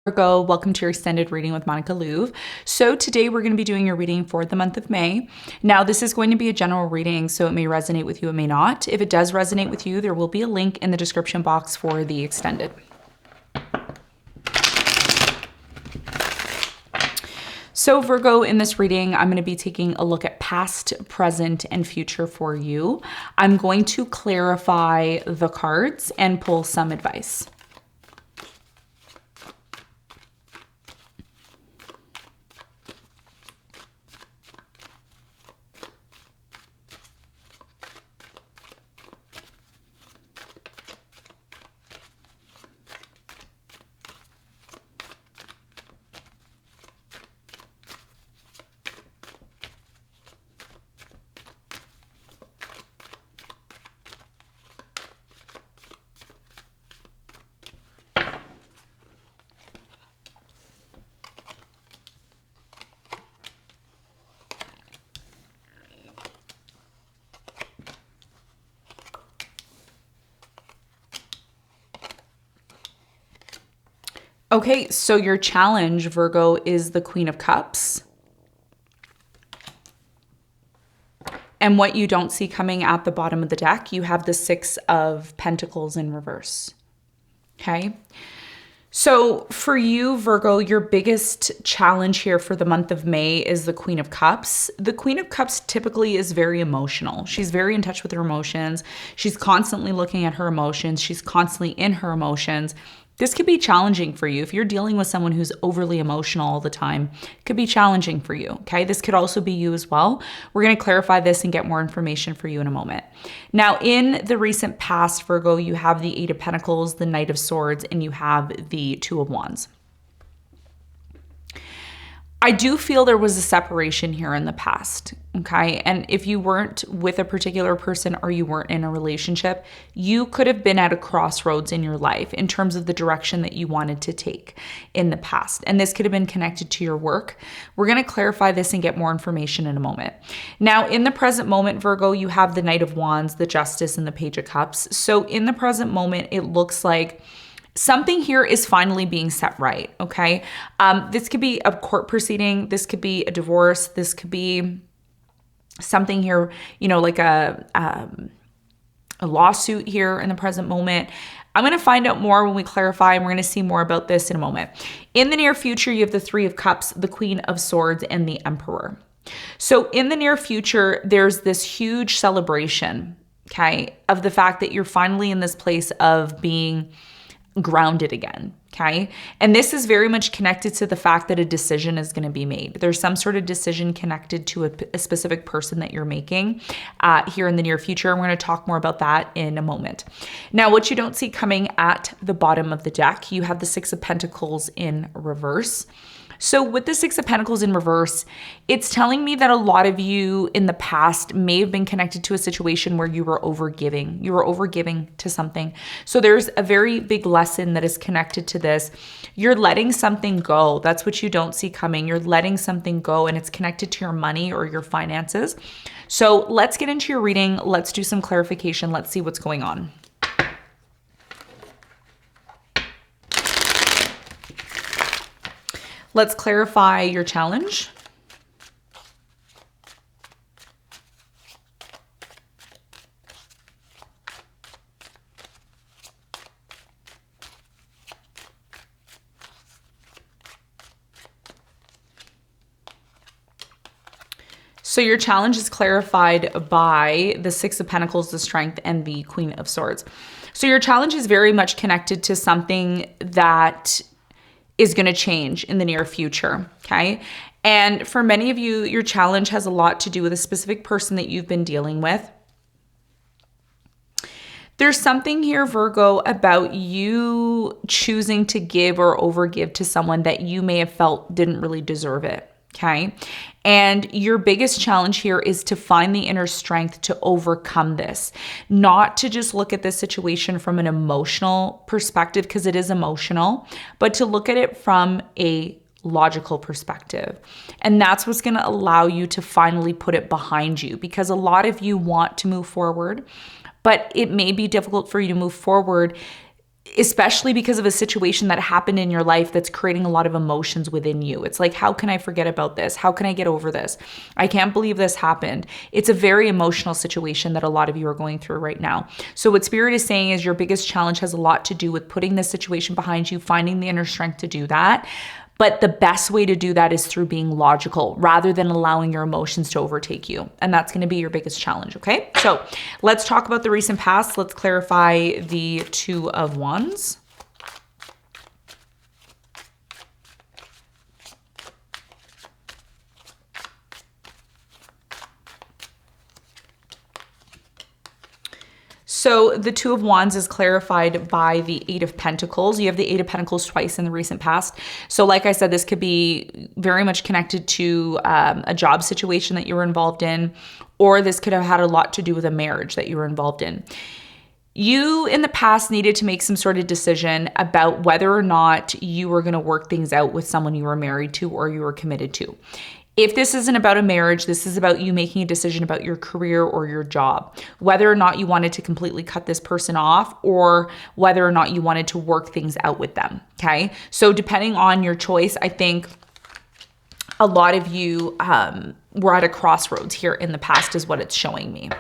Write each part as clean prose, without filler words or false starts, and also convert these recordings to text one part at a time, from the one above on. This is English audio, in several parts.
Virgo, welcome to your extended reading with Monica Louv. So today we're going to be doing your reading for the month of May. Now this is going to be a general reading, so it may resonate with you, it may not. If it does resonate with you, there will be a link in the description box for the extended. So Virgo, in this reading, I'm going to be taking a look at past, present, and future for you. I'm going to clarify the cards and pull some advice. Okay, so your challenge, Virgo, is the Queen of Cups. And what you don't see coming at the bottom of the deck, you have the Six of Pentacles in reverse. Okay? So for you, Virgo, your biggest challenge here for the month of May is the Queen of Cups. The Queen of Cups typically is very emotional. She's very in touch with her emotions. She's constantly looking at her emotions. She's constantly in her emotions. This could be challenging for you. If you're dealing with someone who's overly emotional all the time, it could be challenging for you, okay? This could also be you as well. We're going to clarify this and get more information for you in a moment. Now, in the recent past, Virgo, you have the Eight of Pentacles, the Knight of Swords, and you have the Two of Wands. I do feel there was a separation here in the past, okay? And if you weren't with a particular person or you weren't in a relationship, you could have been at a crossroads in your life in terms of the direction that you wanted to take in the past. And this could have been connected to your work. We're going to clarify this and get more information in a moment. Now, in the present moment, Virgo, you have the Knight of Wands, the Justice, and the Page of Cups. So in the present moment, it looks like something here is finally being set right, okay? This could be a court proceeding. This could be a divorce. This could be something here, you know, like a lawsuit here in the present moment. I'm going to find out more when we clarify, and we're going to see more about this in a moment. In the near future, you have the Three of Cups, the Queen of Swords, and the Emperor. So in the near future, there's this huge celebration, okay, of the fact that you're finally in this place of being grounded again, okay? And this is very much connected to the fact that a decision is going to be made. There's some sort of decision connected to a specific person that you're making here in the near future. And we're going to talk more about that in a moment. Now, what you don't see coming at the bottom of the deck, you have the Six of Pentacles in reverse. So with the Six of Pentacles in reverse, it's telling me that a lot of you in the past may have been connected to a situation where you were overgiving. You were overgiving to something. So there's a very big lesson that is connected to this. You're letting something go. That's what you don't see coming. You're letting something go, and it's connected to your money or your finances. So let's get into your reading. Let's do some clarification. Let's see what's going on. Let's clarify your challenge. So your challenge is clarified by the Six of Pentacles, the Strength, and the Queen of Swords. So your challenge is very much connected to something that is going to change in the near future, okay? And for many of you, your challenge has a lot to do with a specific person that you've been dealing with. There's something here, Virgo, about you choosing to give or overgive to someone that you may have felt didn't really deserve it, okay? And your biggest challenge here is to find the inner strength to overcome this, not to just look at this situation from an emotional perspective, because it is emotional, but to look at it from a logical perspective. And that's what's going to allow you to finally put it behind you, because a lot of you want to move forward, but it may be difficult for you to move forward especially because of a situation that happened in your life that's creating a lot of emotions within you. It's like, how can I forget about this? How can I get over this? I can't believe this happened. It's a very emotional situation that a lot of you are going through right now. So what Spirit is saying is your biggest challenge has a lot to do with putting this situation behind you, finding the inner strength to do that. But the best way to do that is through being logical rather than allowing your emotions to overtake you. And that's going to be your biggest challenge, okay? So let's talk about the recent past. Let's clarify the Two of Wands. So the Two of Wands is clarified by the Eight of Pentacles. You have the Eight of Pentacles twice in the recent past. So like I said, this could be very much connected to a job situation that you were involved in, or this could have had a lot to do with a marriage that you were involved in. You in the past needed to make some sort of decision about whether or not you were going to work things out with someone you were married to or you were committed to. If this isn't about a marriage, this is about you making a decision about your career or your job, whether or not you wanted to completely cut this person off or whether or not you wanted to work things out with them, okay? So depending on your choice, I think a lot of you were at a crossroads here in the past is what it's showing me.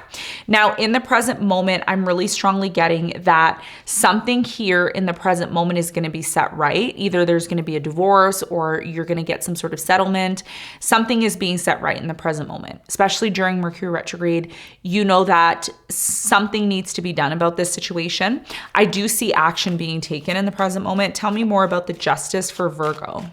Now, in the present moment, I'm really strongly getting that something here in the present moment is going to be set right. Either there's going to be a divorce or you're going to get some sort of settlement. Something is being set right in the present moment, especially during Mercury retrograde. You know that something needs to be done about this situation. I do see action being taken in the present moment. Tell me more about the Justice for Virgo.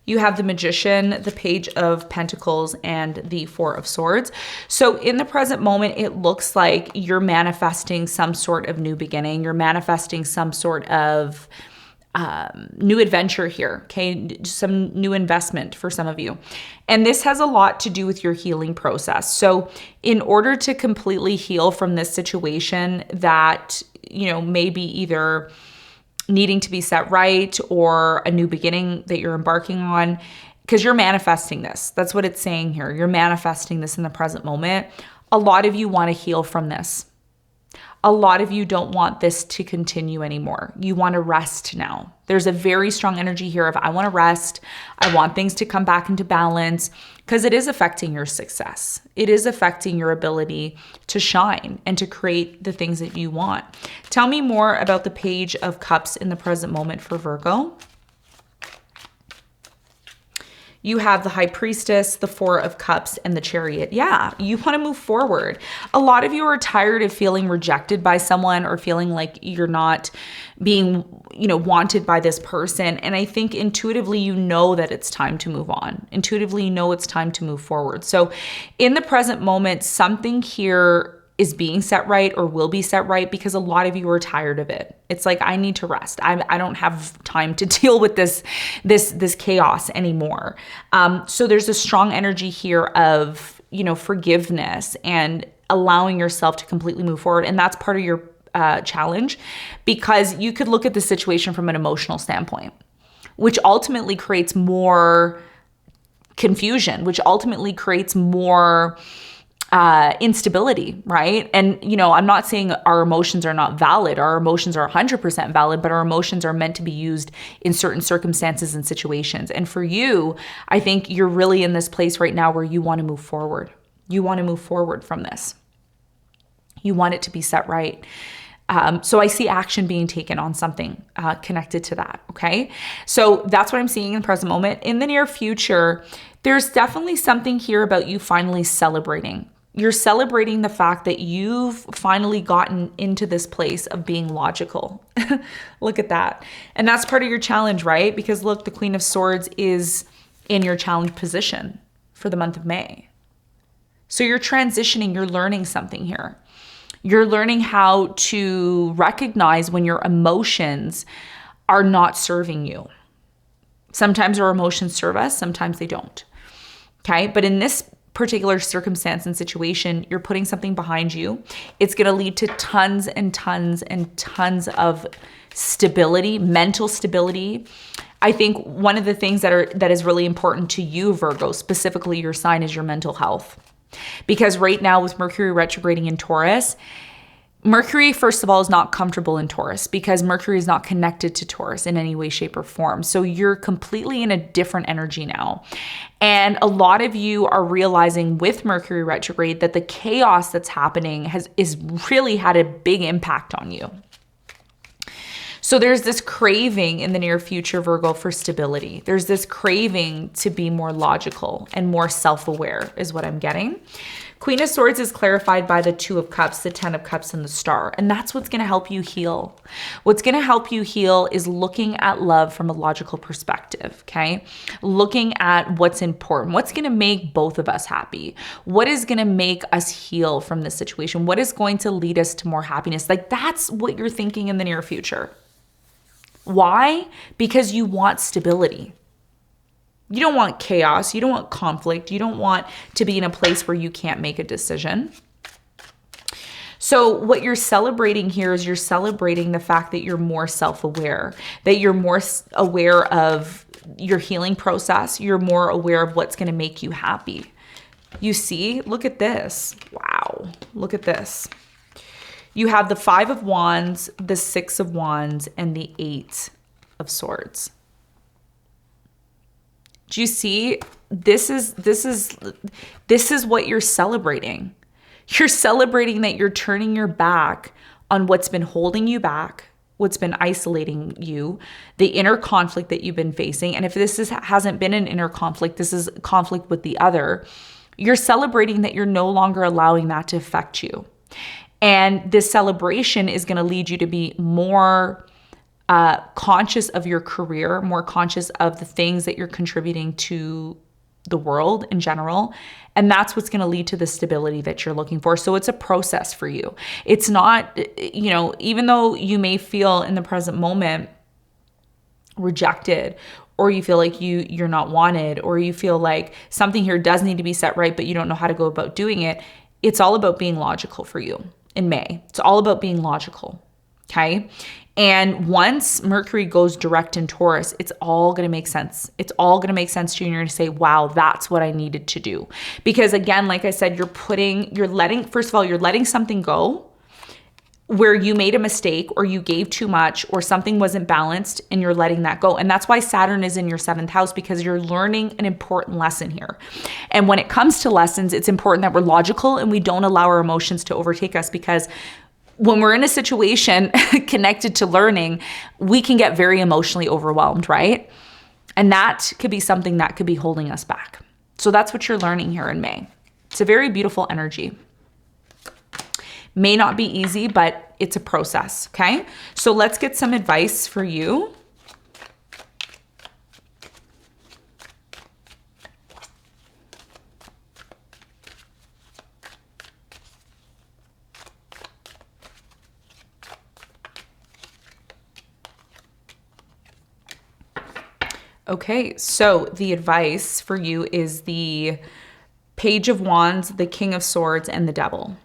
You have the Magician, the Page of Pentacles, and the Four of Swords. So in the present moment, it looks like you're manifesting some sort of new beginning. You're manifesting some sort of new adventure here, okay? Some new investment for some of you. And this has a lot to do with your healing process. So in order to completely heal from this situation that, you know, maybe either needing to be set right or a new beginning that you're embarking on, because you're manifesting this. That's what it's saying here. You're manifesting this in the present moment. A lot of you want to heal from this. A lot of you don't want this to continue anymore. You want to rest now. There's a very strong energy here of I want to rest. I want things to come back into balance because it is affecting your success. It is affecting your ability to shine and to create the things that you want. Tell me more about the Page of Cups in the present moment for Virgo. You have the High Priestess, the Four of Cups, and the Chariot. Yeah, you want to move forward. A lot of you are tired of feeling rejected by someone or feeling like you're not being, you know, wanted by this person. And I think intuitively you know that it's time to move on. Intuitively you know it's time to move forward. So in the present moment, something here is being set right or will be set right because a lot of you are tired of it. It's like, I need to rest. I don't have time to deal with this chaos anymore. So there's a strong energy here of, you know, forgiveness and allowing yourself to completely move forward. And that's part of your challenge, because you could look at the situation from an emotional standpoint, which ultimately creates more confusion, which ultimately creates more instability, right? And, you know, I'm not saying our emotions are not valid. Our emotions are 100% valid, but our emotions are meant to be used in certain circumstances and situations. And for you, I think you're really in this place right now where you want to move forward. You want to move forward from this. You want it to be set right. So I see action being taken on something connected to that, okay? So that's what I'm seeing in the present moment. In the near future, there's definitely something here about you finally celebrating. You're celebrating the fact that you've finally gotten into this place of being logical. Look at that. And that's part of your challenge, right? Because look, the Queen of Swords is in your challenge position for the month of May. So you're transitioning, you're learning something here. You're learning how to recognize when your emotions are not serving you. Sometimes our emotions serve us, sometimes they don't. Okay, but in this particular circumstance and situation, you're putting something behind you. It's going to lead to tons and tons and tons of stability, mental stability. I think one of the things that is really important to you, Virgo, specifically your sign, is your mental health. Because right now with Mercury retrograding in Taurus, Mercury, first of all, is not comfortable in Taurus because Mercury is not connected to Taurus in any way, shape, or form. So you're completely in a different energy now. And a lot of you are realizing with Mercury retrograde that the chaos that's happening is really had a big impact on you. So there's this craving in the near future, Virgo, for stability. There's this craving to be more logical and more self-aware is what I'm getting. Queen of Swords is clarified by the Two of Cups, the Ten of Cups, and the Star. And that's what's going to help you heal. What's going to help you heal is looking at love from a logical perspective, okay? Looking at what's important. What's going to make both of us happy? What is going to make us heal from this situation? What is going to lead us to more happiness? Like, that's what you're thinking in the near future. Why? Because you want stability. You don't want chaos. You don't want conflict. You don't want to be in a place where you can't make a decision. So what you're celebrating here is you're celebrating the fact that you're more self-aware, that you're more aware of your healing process. You're more aware of what's going to make you happy. You see, look at this. Wow. Look at this. You have the Five of Wands, the Six of Wands, and the Eight of Swords. Do you see? This is what you're celebrating. You're celebrating that you're turning your back on what's been holding you back, what's been isolating you, the inner conflict that you've been facing. And if hasn't been an inner conflict, this is conflict with the other. You're celebrating that you're no longer allowing that to affect you. And this celebration is going to lead you to be more conscious of your career, more conscious of the things that you're contributing to the world in general. And that's what's going to lead to the stability that you're looking for. So it's a process for you. It's not, even though you may feel in the present moment rejected, or you feel like you're not wanted, or you feel like something here does need to be set right, but you don't know how to go about doing it. It's all about being logical for you in May. It's all about being logical. Okay. And once Mercury goes direct in Taurus, it's all going to make sense. It's all going to make sense to you. And you're going to say, wow, that's what I needed to do. Because again, like I said, you're letting something go where you made a mistake or you gave too much or something wasn't balanced, and you're letting that go. And that's why Saturn is in your 7th house, because you're learning an important lesson here. And when it comes to lessons, it's important that we're logical and we don't allow our emotions to overtake us, because when we're in a situation connected to learning, we can get very emotionally overwhelmed, right? And that could be something that could be holding us back. So that's what you're learning here in May. It's a very beautiful energy. May not be easy, but it's a process, okay? So let's get some advice for you. Okay, so the advice for you is the Page of Wands, the King of Swords, and the Devil.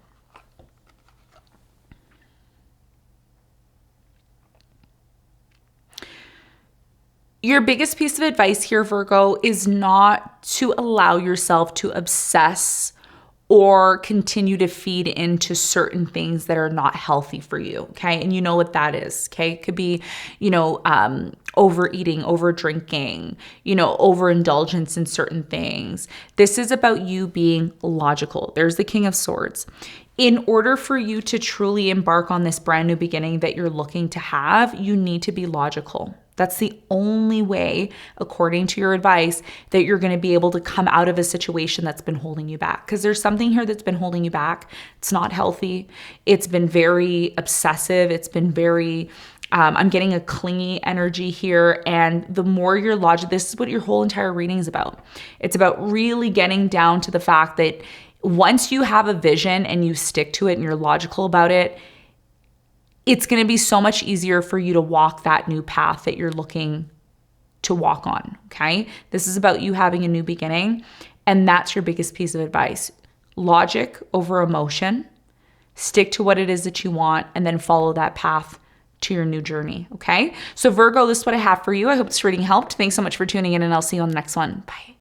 Your biggest piece of advice here, Virgo, is not to allow yourself to obsess or continue to feed into certain things that are not healthy for you, okay? And you know what that is, okay? It could be, overeating, over drinking, overindulgence in certain things. This is about you being logical. There's the King of Swords. In order for you to truly embark on this brand new beginning that you're looking to have, you need to be logical. That's the only way, according to your advice, that you're going to be able to come out of a situation that's been holding you back. Because there's something here that's been holding you back. It's not healthy. It's been very obsessive. It's been very, I'm getting a clingy energy here. And the more you're logical, this is what your whole entire reading is about. It's about really getting down to the fact that once you have a vision and you stick to it and you're logical about it, it's going to be so much easier for you to walk that new path that you're looking to walk on, okay? This is about you having a new beginning, and that's your biggest piece of advice. Logic over emotion. Stick to what it is that you want, and then follow that path to your new journey, okay? So Virgo, this is what I have for you. I hope this reading helped. Thanks so much for tuning in, and I'll see you on the next one. Bye.